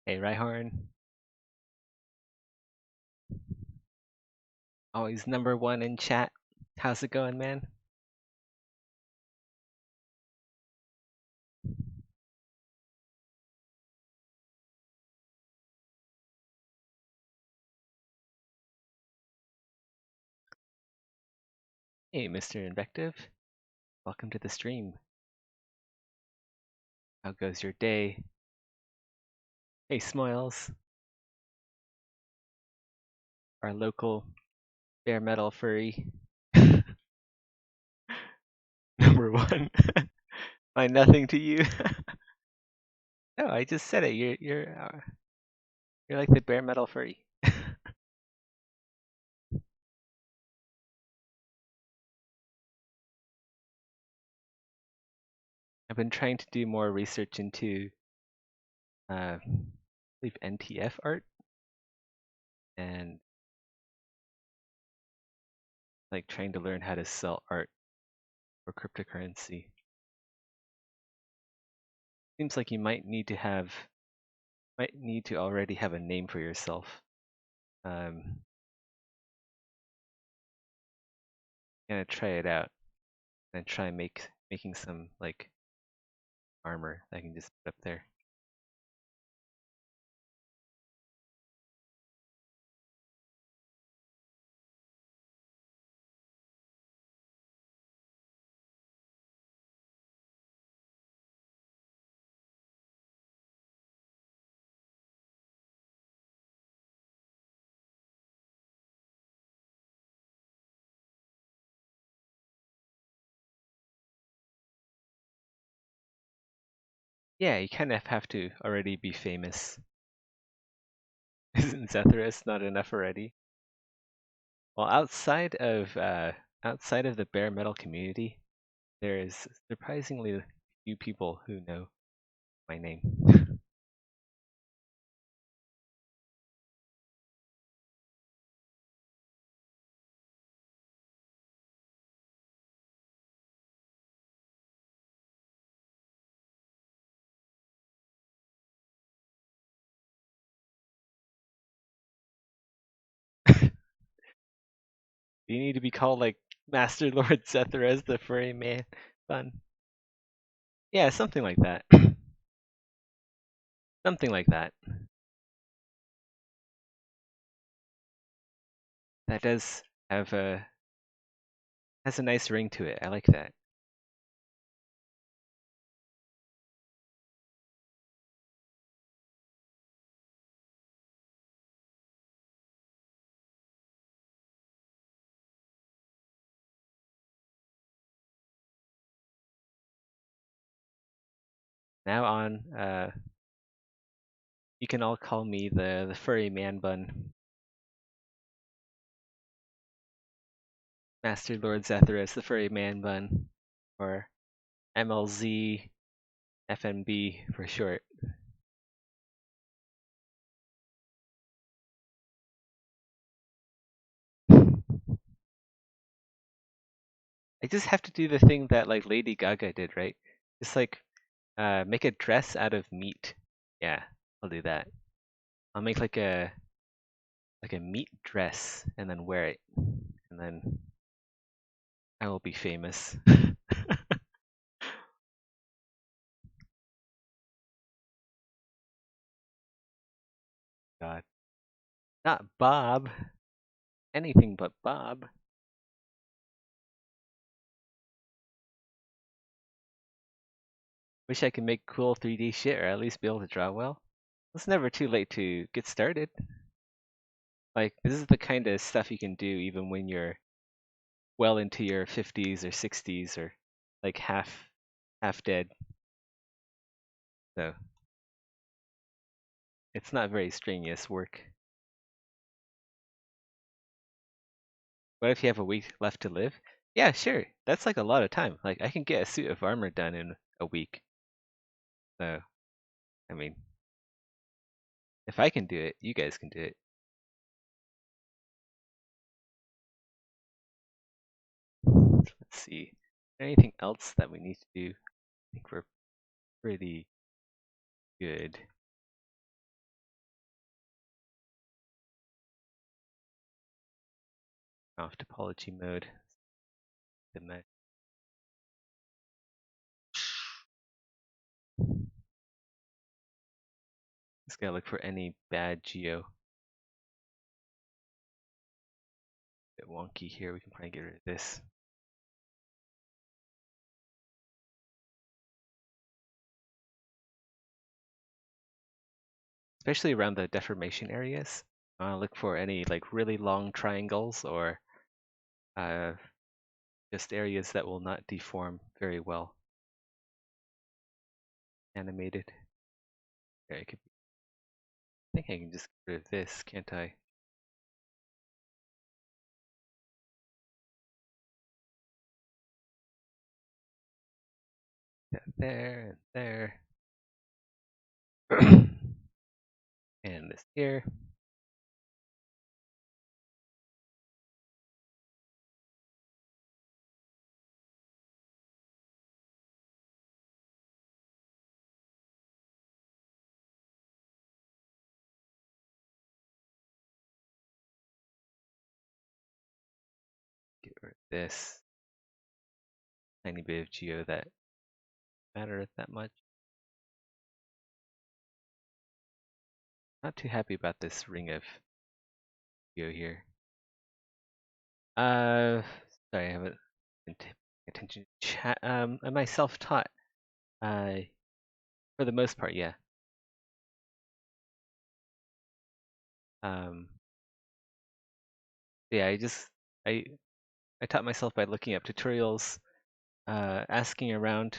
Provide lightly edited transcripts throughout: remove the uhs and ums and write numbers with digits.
Hey, Rhyhorn. Always #1 in chat. How's it going, man? Hey, Mr. Invective. Welcome to the stream. How goes your day? Hey, Smoils. Our local bare metal furry. #1. Why nothing to you? No, I just said it. You're like the bare metal furry. I've been trying to do more research into, I believe NTF art and like trying to learn how to sell art for cryptocurrency. Seems like you might need to already have a name for yourself. Gonna try it out and try making some like armor that I can just put up there. Yeah, you kind of have to already be famous. Isn't Zethyrus not enough already? Well, outside of the bare metal community, there is surprisingly few people who know my name. You need to be called like Master Lord Zethyrus, the furry man. Fun. Yeah, something like that. Something like that. That does have a has a nice ring to it. I like that. Now on, you can all call me the furry man bun. Master Lord Zethyrus, the furry man bun. Or MLZ FNB for short. I just have to do the thing that like Lady Gaga did, right? Just like make a dress out of meat. Yeah, I'll do that. I'll make like a meat dress and then wear it. And then I will be famous. God. Not Bob. Anything but Bob. Wish I could make cool 3D shit or at least be able to draw well. It's never too late to get started. Like, this is the kind of stuff you can do even when you're well into your 50s or 60s or like half dead. So, it's not very strenuous work. What if you have a week left to live? Yeah, sure. That's like a lot of time. Like, I can get a suit of armor done in a week. So, I mean, if I can do it, you guys can do it. Let's see. Is there anything else that we need to do? I think we're pretty good. off topology mode. The mesh. Just gotta look for any bad geo. Bit wonky here. We can probably get rid of this. Especially around the deformation areas. Look for any like really long triangles or just areas that will not deform very well. Animated. There, I think I can just get rid of this, can't I? Yeah, there and there. And this here. Get rid of this. Tiny bit of geo that matter that much. Not too happy about this ring of geo here. Sorry, I haven't been paying attention to chat. Am I self-taught? For the most part, yeah. Um, yeah, I I taught myself by looking up tutorials, asking around.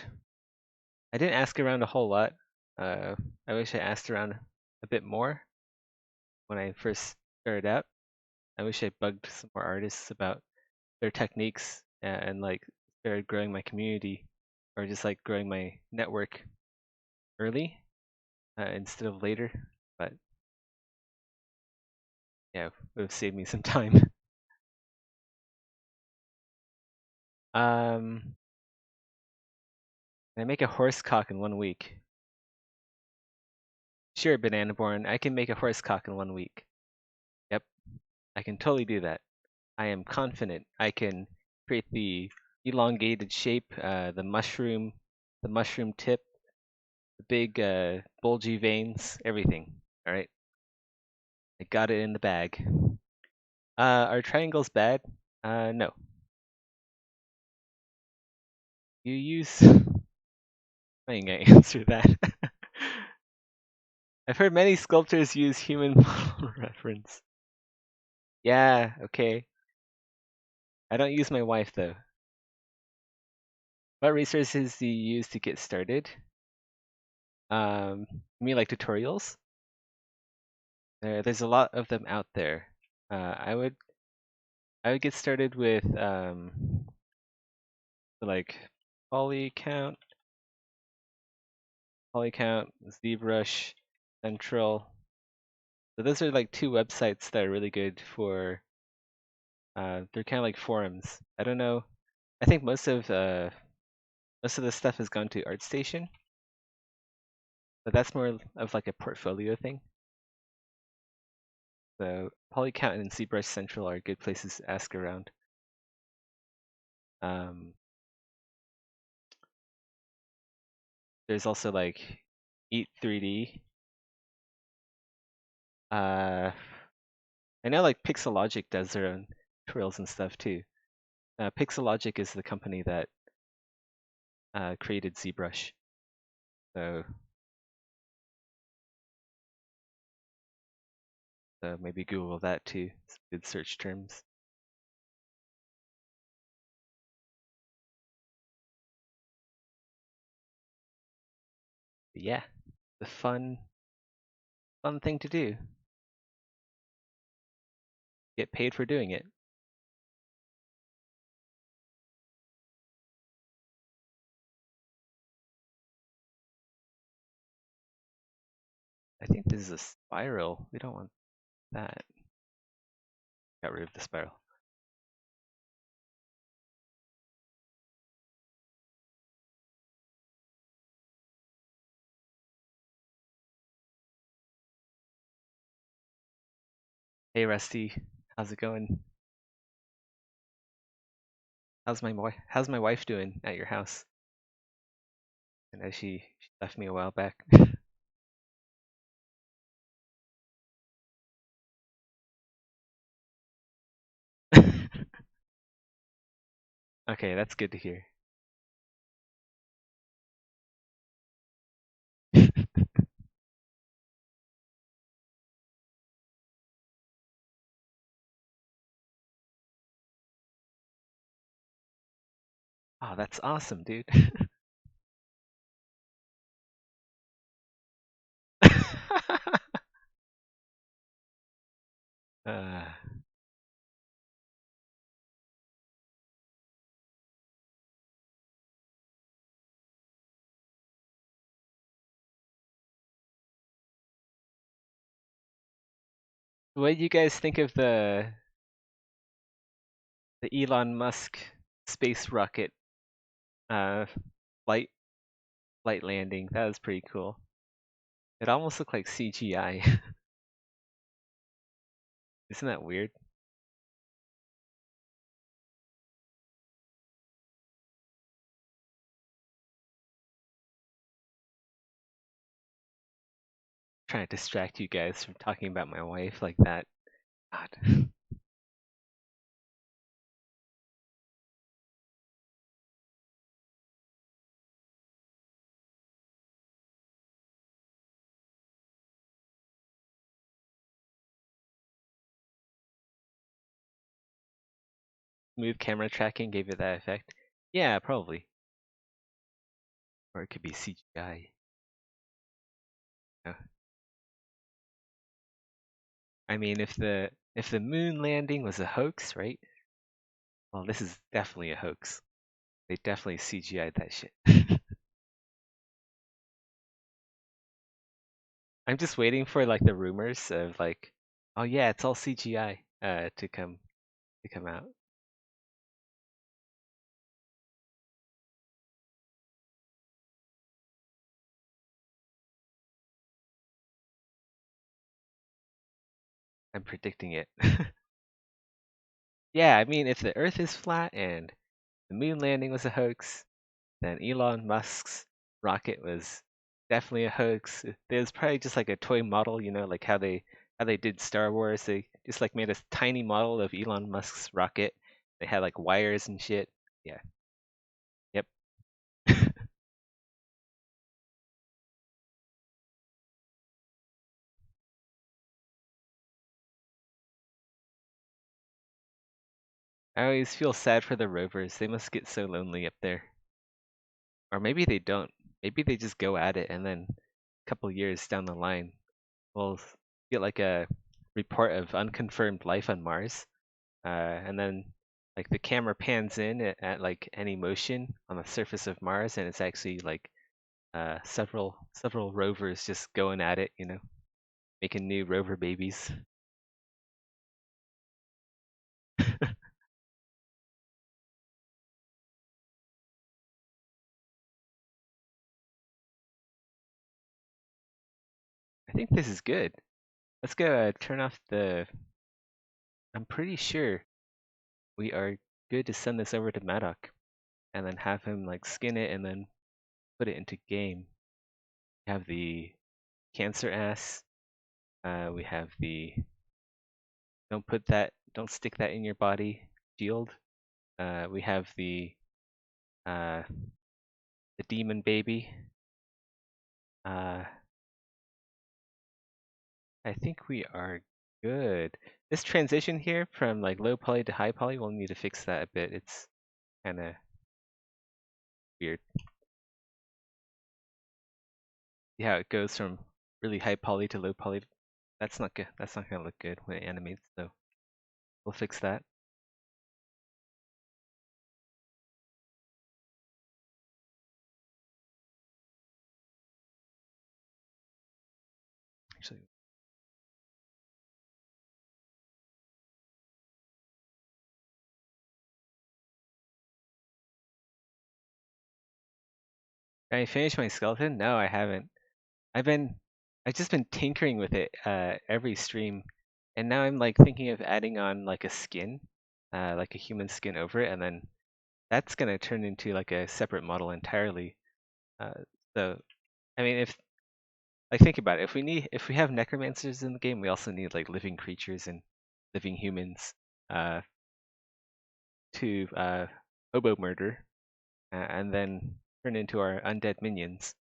I didn't ask around a whole lot. I wish I asked around a bit more when I first started out. I wish I bugged some more artists about their techniques and like started growing my community or just like growing my network early instead of later. But yeah, it would have saved me some time. Can I make a horse cock in 1 week? Sure, Banana Born, I can make a horse cock in 1 week. Yep, I can totally do that. I am confident I can create the elongated shape, the mushroom tip, the big bulgy veins, everything. All right, I got it in the bag. Are triangles bad? No. You use. I ain't gonna answer that. I've heard many sculptors use human model reference. Yeah, okay. I don't use my wife though. What resources do you use to get started? You mean like tutorials? There's a lot of them out there. I would get started with like polycount, ZBrush, Central. So those are like two websites that are really good for. They're kind of like forums. I don't know. I think most of the stuff has gone to ArtStation, but that's more of like a portfolio thing. So Polycount and ZBrush Central are good places to ask around. There's also like Eat 3D. I know like Pixelogic does their own tutorials and stuff too. Pixelogic is the company that created ZBrush. So maybe Google that too. Some good search terms. But yeah, the fun thing to do. Get paid for doing it. I think this is a spiral. We don't want that. Got rid of the spiral. Hey Rusty, how's it going? How's my wife doing at your house? I know she left me a while back. Okay, that's good to hear. Oh, that's awesome, dude. uh, what do you guys think of the Elon Musk space rocket uh flight flight landing? That was pretty cool. It almost looked like CGI. Isn't that weird? Trying to distract you guys from talking about my wife like that. God. Smooth camera tracking gave it that effect. Yeah, probably. Or it could be CGI. Yeah. I mean, if the moon landing was a hoax, right? Well, this is definitely a hoax. They definitely CGI'd that shit. I'm just waiting for like the rumors of like, oh yeah, it's all CGI to come out. I'm predicting it. Yeah, I mean, if the Earth is flat and the moon landing was a hoax, then Elon Musk's rocket was definitely a hoax. There's probably just like a toy model, you know, like how they did Star Wars. They just like made a tiny model of Elon Musk's rocket. They had like wires and shit. Yeah. Yep. I always feel sad for the rovers. They must get so lonely up there. Or maybe they don't. Maybe they just go at it and then a couple years down the line we'll get like a report of unconfirmed life on Mars. And then like the camera pans in at like any motion on the surface of Mars and it's actually like several rovers just going at it, you know, making new rover babies. I think this is good. Let's go turn off the. I'm pretty sure we are good to send this over to Maddock and then have him like skin it and then put it into game. We have the cancer ass. We have the don't stick that in your body shield. We have uh, the demon baby. Uh, I think we are good. This transition here from like low poly to high poly, we'll need to fix that a bit. It's kind of weird. See how it goes from really high poly to low poly. That's not good. That's not gonna look good when it animates. So we'll fix that. Actually, can I finish my skeleton? No, I haven't. I've been I've just been tinkering with it every stream, and now I'm like thinking of adding on like a skin, like a human skin over it, and then that's gonna turn into like a separate model entirely. Uh, so I mean, if like think about it, if we have necromancers in the game, we also need like living creatures and living humans uh, to hobo murder and then turn into our undead minions.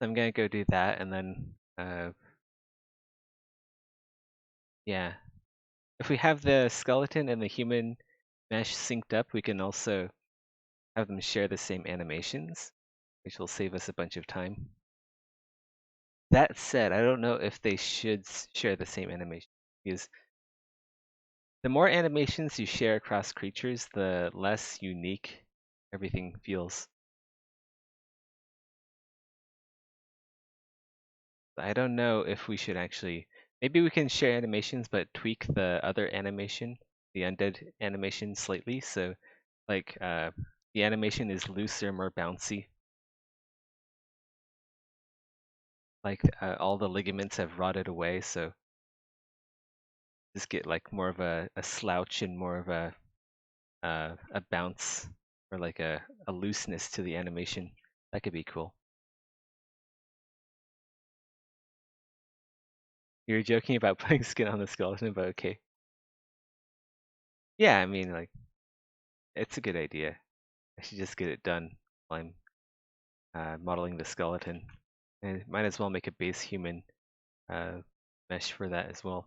So I'm gonna go do that, and then yeah, if we have the skeleton and the human mesh synced up, we can also have them share the same animations, which will save us a bunch of time. That said, I don't know if they should share the same animation, because the more animations you share across creatures, the less unique everything feels. I don't know if we should actually. Maybe we can share animations, but tweak the other animation, the undead animation, slightly. So, like, the animation is looser, more bouncy. Like, all the ligaments have rotted away, so just get like more of a slouch and more of a bounce or like a looseness to the animation. That could be cool. You were joking about putting skin on the skeleton, but okay. Yeah, I mean, like, it's a good idea. I should just get it done while I'm modeling the skeleton. And might as well make a base human uh, mesh for that as well.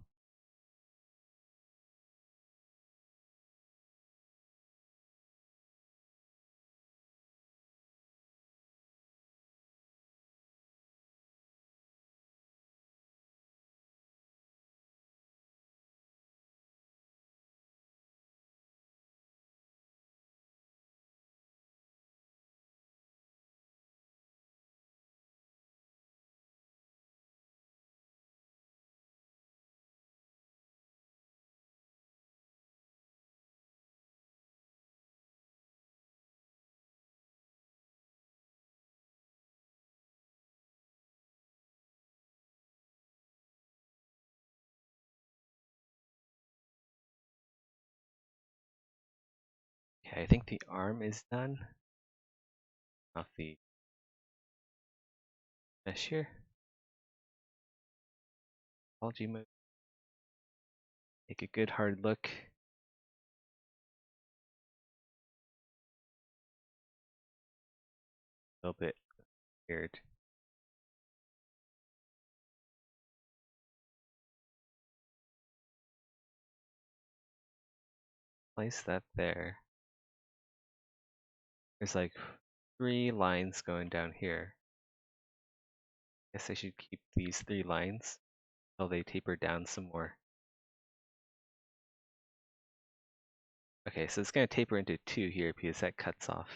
Okay, I think the arm is done. Off the mesh here. Retopology mode. Take a good hard look. A little bit weird. Place that there. There's like 3 lines going down here. Guess I should keep these 3 lines until they taper down some more. Okay, so it's going to taper into 2 here because that cuts off.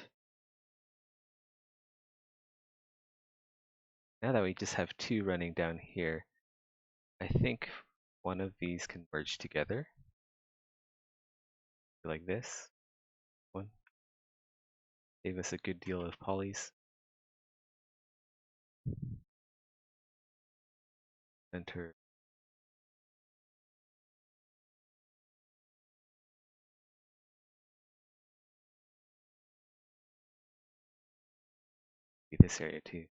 Now that we just have 2 running down here, I think one of these can merge together. Like this. One. Gave us a good deal of polys. Enter. This area too.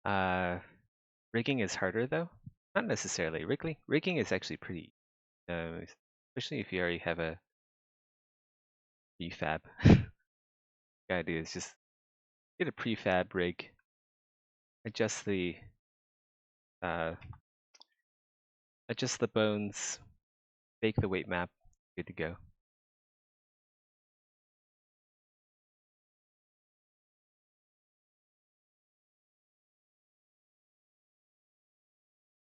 Uh, rigging is harder though. Not necessarily. Rigging is actually pretty, especially if you already have a prefab. The idea is just get a prefab rig, adjust uh, adjust the bones, bake the weight map, good to go.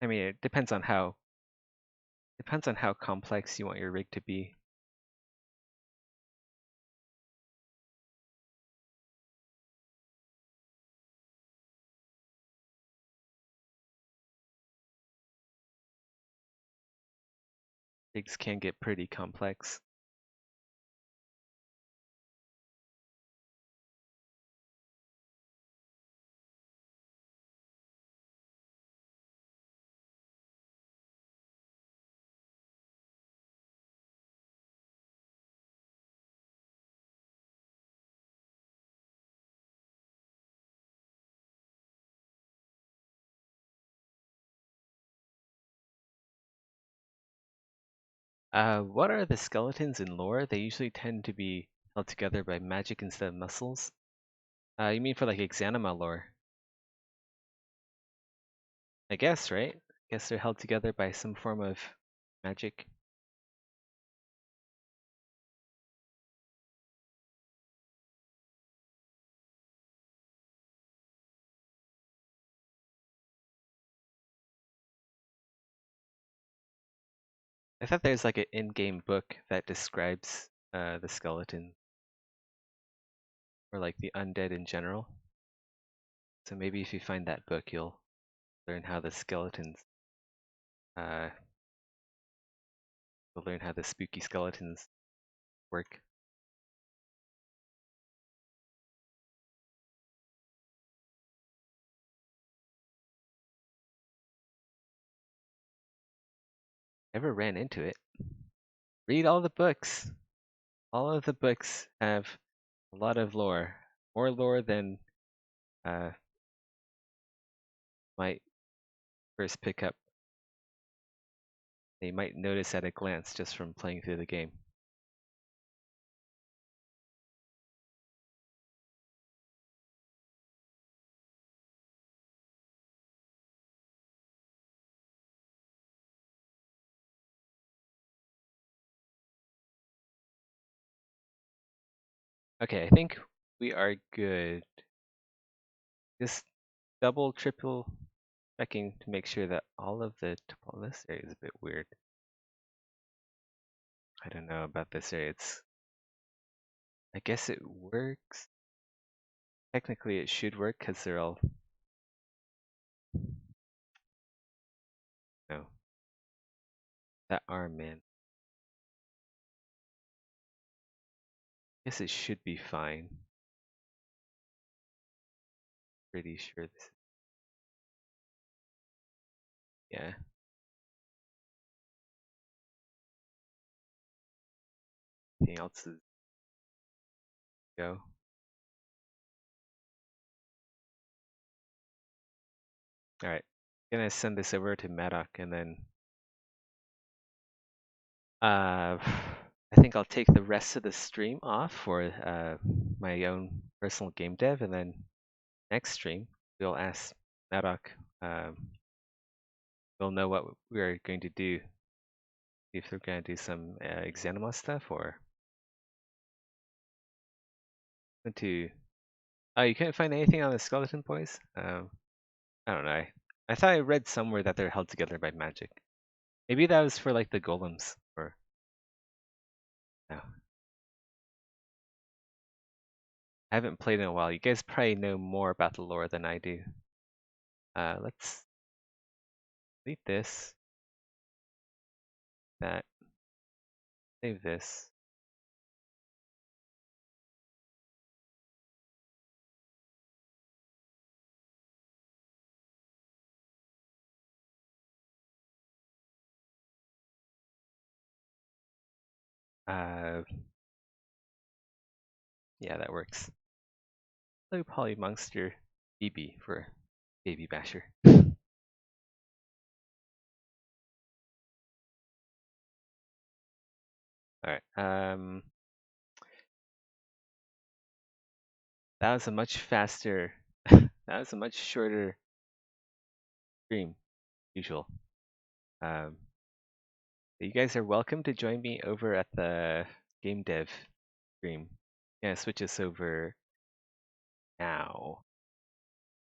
I mean, it depends on how complex you want your rig to be. Rigs can get pretty complex. What are the skeletons in lore? They usually tend to be held together by magic instead of muscles. You mean for like Exanima lore? I guess, right? I guess they're held together by some form of magic. I thought there's like an in-game book that describes the skeleton or like the undead in general. So maybe if you find that book, you'll learn how the skeletons, uh, you'll learn how the spooky skeletons work. Never ran into it. Read all the books. All of the books have a lot of lore, more lore than uh, might first pick up. They might notice at a glance just from playing through the game. Okay, I think we are good. Just double, triple checking to make sure that all of the this area is a bit weird. I don't know about this area. I guess it works. Technically, it should work because they're all. No, that arm, man. Guess it should be fine. Pretty sure this. Yeah. Anything else is go. All right. Gonna send this over to Maddock and then I think I'll take the rest of the stream off for my own personal game dev, and then next stream we'll ask Maddock. We'll know what we are going to do. If we're going to do some Exanima stuff or to. Oh, you couldn't find anything on the skeleton boys? I don't know. I thought I read somewhere that they're held together by magic. Maybe that was for like the golems or no. I haven't played in a while. You guys probably know more about the lore than I do. Let's delete this, that, save this. Uh, yeah, that works. Blue Poly Monster BB for Baby Basher. Alright, that was a much faster, that was a much shorter stream, usual. You guys are welcome to join me over at the game dev stream. Yeah, switch us over now.